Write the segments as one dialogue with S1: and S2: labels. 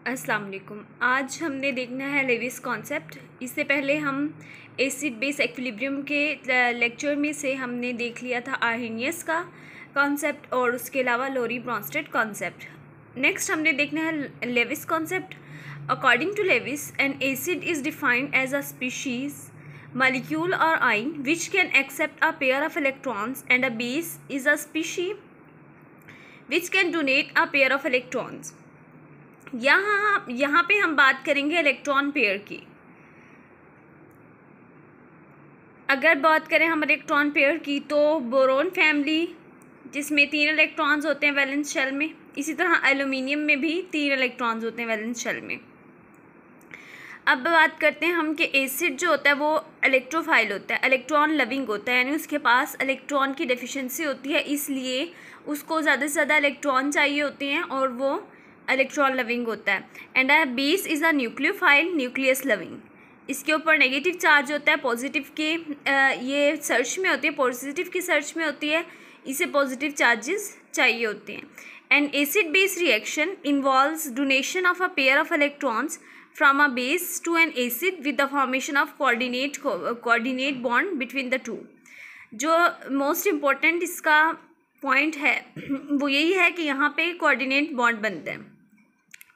S1: अस्सलाम वालेकुम। आज हमने देखना है लेविस कॉन्सेप्ट। इससे पहले हम एसिड बेस एक्विलिब्रियम के लेक्चर में से हमने देख लिया था आर्हेनियस का कॉन्सेप्ट और उसके अलावा लोरी ब्रॉन्स्टेड कॉन्सेप्ट। नेक्स्ट हमने देखना है Lewis concept. According to Lewis, an acid is defined as a species molecule or ion which can accept a pair of electrons, and a base is a species which can donate a pair of electrons. यहाँ पे हम बात करेंगे electron pair की। अगर बात करें हम इलेक्ट्रॉन पेयर की तो बोरोन फैमिली जिसमें 3 इलेक्ट्रॉन्स होते हैं वैलेंस शेल में, इसी तरह एल्यूमिनियम में भी 3 इलेक्ट्रॉन्स होते हैं वैलेंस शेल में। अब बात करते हैं हम कि एसिड जो होता है वो इलेक्ट्रोफाइल होता है, इलेक्ट्रॉन लविंग होता है, यानी उसके पास इलेक्ट्रॉन की डेफिशिएंसी होती है, इसलिए उसको ज़्यादा से ज़्यादा इलेक्ट्रॉन चाहिए होते हैं और वो इलेक्ट्रॉन लविंग होता है। And a base is a nucleophile nucleus loving. इसके ऊपर नेगेटिव चार्ज होता है, पॉजिटिव के ये सर्च में होती है, पॉजिटिव की सर्च में होती है, इसे पॉजिटिव चार्जेस चाहिए होते हैं। And acid base reaction involves donation of a pair of electrons from a base to an acid with the formation of coordinate bond between the two। जो मोस्ट इम्पोर्टेंट इसका point है वो यही है कि यहाँ पे कोऑर्डिनेट बॉन्ड बनते हैं।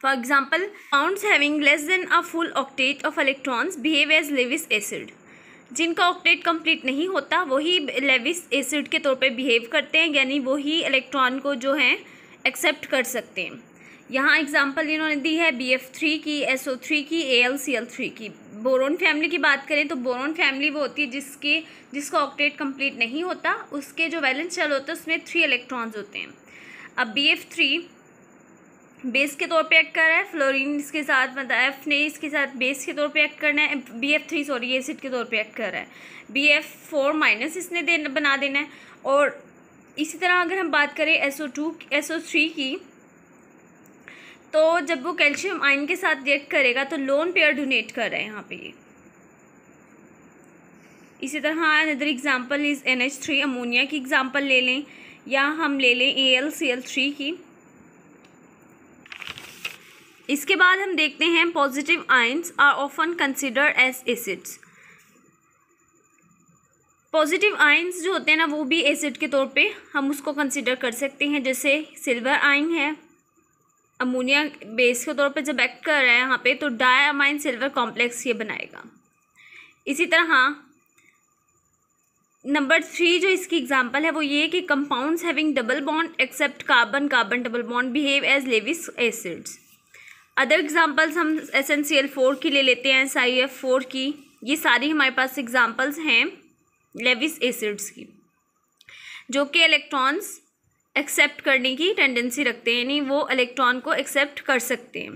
S1: For example, compounds having less than a full octet of electrons behave as Lewis acid. जिनका ऑक्टेट कंप्लीट नहीं होता वही लेविस एसिड के तौर पे बिहेव करते हैं, यानी वही इलेक्ट्रॉन को जो है एक्सेप्ट कर सकते हैं। यहाँ एग्जांपल इन्होंने दी है BF3 की, SO3 की, AlCl3 की। बोरोन फैमिली की बात करें तो बोरोन फैमिली वो होती है जिसका ऑक्टेट कंप्लीट नहीं होता, उसके जो वैलेंस शेल होता है उसमें 3 इलेक्ट्रॉन्स होते हैं। अब BF3 बेस के तौर पे एक्ट कर रहा है, फ्लोरीन इसके साथ मतलब F ने इसके साथ बेस के तौर पे एक्ट करना है, BF3 एसिड के तौर पे एक्ट कर रहा है, BF4- इसने बना देना है। और इसी तरह अगर हम बात करें SO3 की, तो जब वो कैल्शियम आयन के साथ रिएक्ट करेगा तो लोन पेयर डोनेट कर रहा है यहाँ पे। इसी तरह another example is NH3, ammonia की एग्जांपल ले लें, या हम ले लें AlCl3 की। इसके बाद हम देखते हैं positive ions are often considered as acids. Positive ions जो होते हैं ना वो भी एसिड के तौर पे हम उसको कंसिडर कर सकते हैं, जैसे सिल्वर आयन है, अमोनिया बेस के तौर पे जब एक्ट कर रहा है यहाँ पे तो डायअमाइन सिल्वर कॉम्प्लेक्स ये बनाएगा। इसी तरह नंबर 3 जो इसकी एग्जांपल है वो ये कि compounds having double bond except carbon carbon double bond behave as Lewis acids. Other examples हम SnCl4 की ले लेते हैं, SiF4 की। ये सारी हमारे पास एग्जांपल्स हैं लेविस एसिड्स की जो कि इलेक्ट्रॉन्स एक्सेप्ट करने की टेंडेंसी रखते हैं, यानी वो इलेक्ट्रॉन को एक्सेप्ट कर सकते हैं।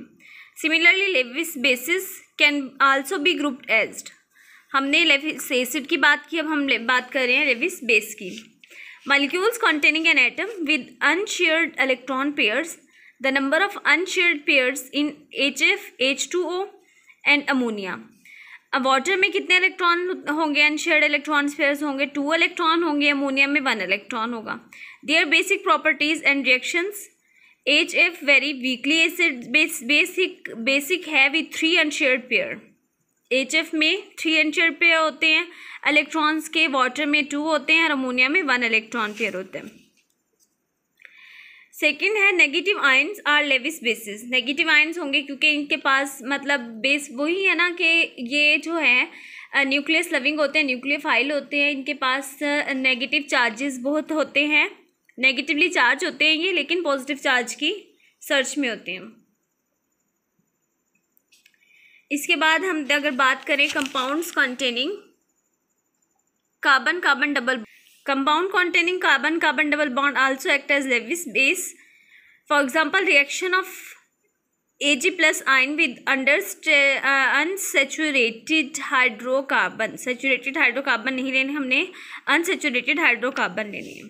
S1: Similarly Lewis bases can also be grouped as. हमने लेविस एसिड की बात की, अब हम बात कर रहे हैं लेविस बेस की। Molecules containing an atom with unshared electron pairs, the number of unshared pairs in HF, H2O and ammonia. अब वाटर में कितने इलेक्ट्रॉन होंगे, अनशेयर्ड इलेक्ट्रॉन पेयर्स होंगे, 2 इलेक्ट्रॉन होंगे, अमोनिया में 1 इलेक्ट्रॉन होगा। Their basic properties and reactions, HF very weakly acid basic है with 3 unshared pair. HF में 3 अनशेयर्ड पेयर होते हैं इलेक्ट्रॉन्स के, वाटर में 2 होते हैं और अमोनिया में 1 इलेक्ट्रॉन पेयर होते हैं। सेकेंड है negative ions are Lewis bases. Negative ions होंगे क्योंकि इनके पास मतलब बेस वही है ना कि ये जो है न्यूक्लियस लविंग होते हैं, न्यूक्लियोफाइल होते हैं, इनके पास नेगेटिव चार्जेस बहुत होते हैं, नेगेटिवली चार्ज होते हैं ये, लेकिन पॉजिटिव चार्ज की सर्च में होते हैं। इसके बाद हम अगर बात करें compounds containing carbon carbon double, compound containing carbon carbon double bond also act as Lewis base. For example, reaction of Ag plus ion with unsaturated hydrocarbon, saturated hydrocarbon नहीं लेने हमने, unsaturated hydrocarbon लेनी है।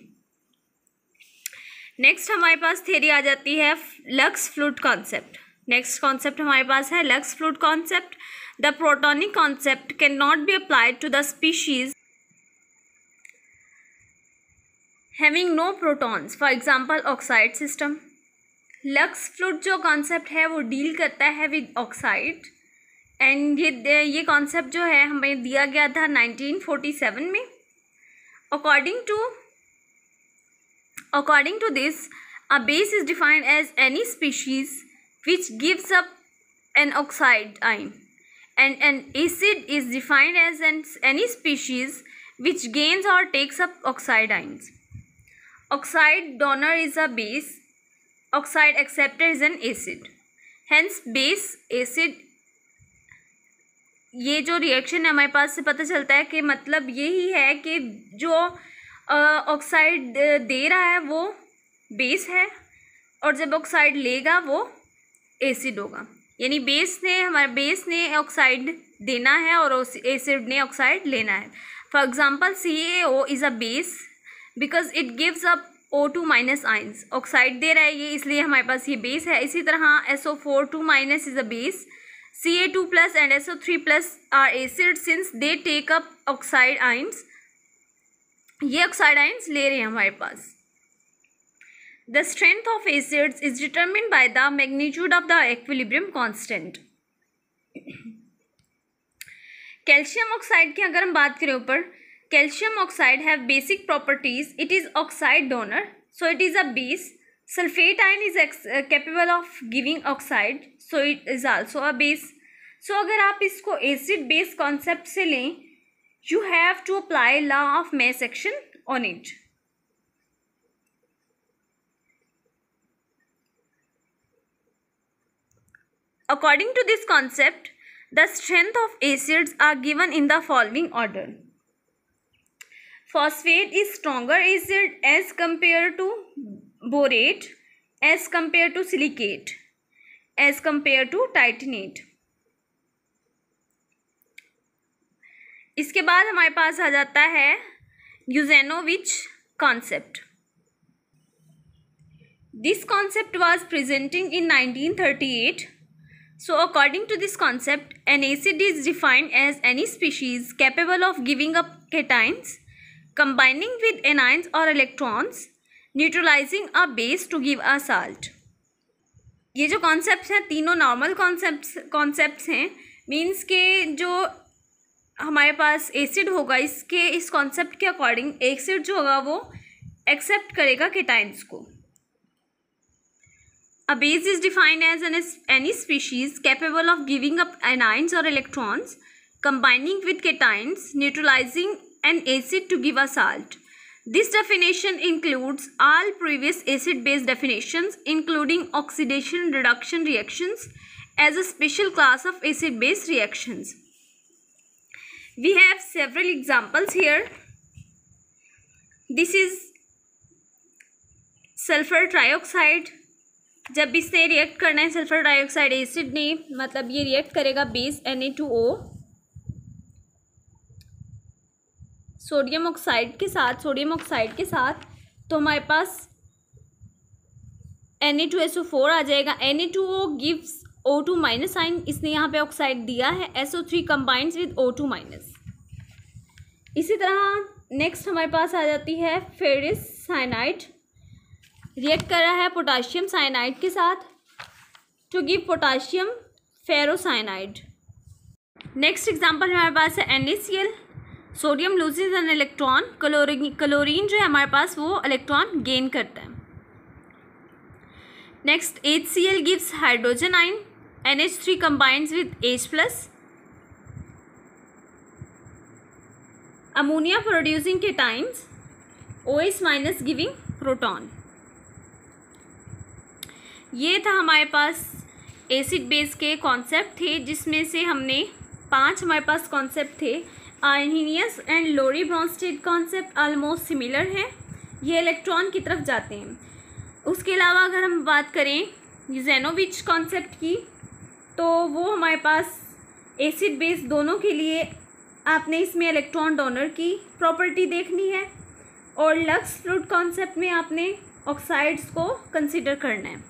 S1: नेक्स्ट हमारे पास theory आ जाती है Lux fluid concept. Next concept हमारे पास है Lux fluid concept. The protonic concept can not be applied to the species having no protons, for example oxide system, Lux fluid जो कॉन्सेप्ट है वो डील करता है विद ऑक्साइड, एंड ये concept जो है हमें दिया गया था 1947 में। According to this, a base is defined as any species which gives up an oxide ion, and an acid is defined as any species which gains or takes up oxide ions. Oxide donor is a base, oxide acceptor is an acid. Hence base acid, ये जो reaction है हमारे पास से पता चलता है कि मतलब यही है कि जो ऑक्साइड दे रहा है वो बेस है, और जब ऑक्साइड लेगा वो एसिड होगा। यानी हमारे बेस ने ऑक्साइड देना है और एसिड ने ऑक्साइड लेना है। For example CaO is a base because it gives up O2 minus ions. Oxide दे रहा है ये, इसलिए हमारे पास ये बेस है। इसी तरह SO4 minus is a base, Ca2 plus and SO3 plus are acids since they take up oxide ions. ये oxide ions ले रहे हैं हमारे पास। The strength of acids is determined by the magnitude of the equilibrium constant. Calcium oxide की अगर हम बात करें ऊपर, calcium oxide have basic properties. It is oxide donor, so it is a base. Sulfate ion is capable of giving oxide, so it is also a base. So अगर आप इसको acid base concept से लें, you have to apply law of mass action on it. According to this concept, the strength of acids are given in the following order. Phosphate is stronger acid as compared to borate, as compared to silicate, as compared to titanate. इसके बाद हमारे पास आ जाता है यूजेनोविच concept. This concept was presenting in 1938. So according to this concept, an acid is defined as any species capable of giving up cations, combining with anions or electrons, neutralising a base to give a salt. ये जो concepts हैं तीनों normal concepts हैं, means के जो हमारे पास acid होगा इस कॉन्सेप्ट के अकॉर्डिंग एसिड जो होगा वो एक्सेप्ट करेगा केटाइंस को। A base is defined as any species capable of giving up anions और electrons, combining with cations, neutralizing an acid to give a salt. This definition includes all previous acid-base definitions, including oxidation-reduction reactions as a special class of acid-base reactions. We have several examples here. This is sulfur trioxide. जब इसने react करना है sulphur trioxide acid ने, मतलब ये react करेगा base Na2O sodium oxide के साथ, तो हमारे पास Na2SO4 आ जाएगा। Na2O गिव्स O2 माइनस आइन, इसने यहाँ पे ऑक्साइड दिया है। SO3 combines with O2 minus. इसी तरह नेक्स्ट हमारे पास आ जाती है फेरस साइनाइड, रिएक्ट कर रहा है पोटाशियम साइनाइड के साथ to give potassium ferrocyanide. Next example हमारे पास है NaCl, sodium loses an electron, chlorine जो है हमारे पास वो इलेक्ट्रॉन गेन करता है। Next HCl gives hydrogen ion, NH3 combines with H+, ammonia producing cations, OH minus giving proton. ये था हमारे पास एसिड बेस के कॉन्सेप्ट थे, जिसमें से हमने 5 हमारे पास कॉन्सेप्ट थे। Arrhenius and Lowry Bronsted concept almost similar हैं, ये इलेक्ट्रॉन की तरफ जाते हैं। उसके अलावा अगर हम बात करें यूजेनोविच कॉन्सेप्ट की, तो वो हमारे पास एसिड बेस दोनों के लिए आपने इसमें इलेक्ट्रॉन डोनर की प्रॉपर्टी देखनी है, और लक्स फ्लूइड कॉन्सेप्ट में आपने ऑक्साइड्स को कंसिडर करना है।